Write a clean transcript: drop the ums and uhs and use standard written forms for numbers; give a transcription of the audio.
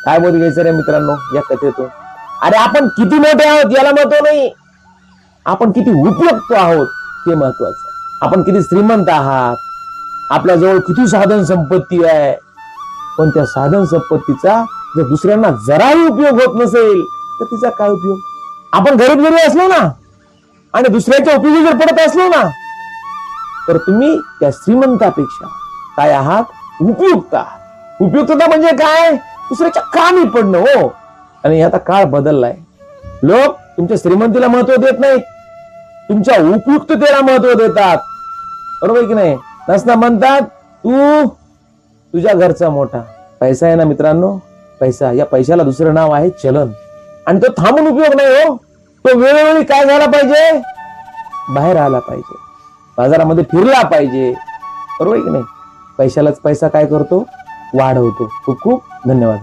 काय बोध घ्यायचं रे मित्रांनो या कथेतून? अरे आपण किती मोठे आहोत याला महत्व नाही, आपण किती उपयुक्त आहोत ते महत्वाचं. आपण किती श्रीमंत आहात, आपल्याजवळ किती साधन संपत्ती आहे, पण त्या साधन संपत्तीचा जर दुसऱ्यांना जराही उपयोग होत नसेल तर तिचा काय उपयोग? आपण गरीब जरी असलो ना आणि दुसऱ्याच्या उपयोगी जर पडत असलो ना तर तुम्ही त्या श्रीमंतापेक्षा काय आहात? उपयुक्त आहात. उपयुक्तता म्हणजे काय? दुसऱ्याच्या कामी पडणं. हो, आणि आता काळ बदललाय. लोक तुमच्या श्रीमंतीला महत्व देत नाहीत, तुमच्या उपयुक्ततेला महत्व देतात. बरोबर की नाही? नसना म्हणतात तू तुझ्या घरचा मोठा. पैसा आहे ना मित्रांनो, पैसा, या पैशाला दुसरं नाव आहे चलन. आणि तो थांबून उपयोग नाही. हो, तो वेळोवेळी काय झाला पाहिजे? बाहेर आला पाहिजे, बाजारामध्ये फिरला पाहिजे. बरोबर की नाही? पैशालाच पैसा काय करतो? वाढवतो. खूप खूप धन्यवाद.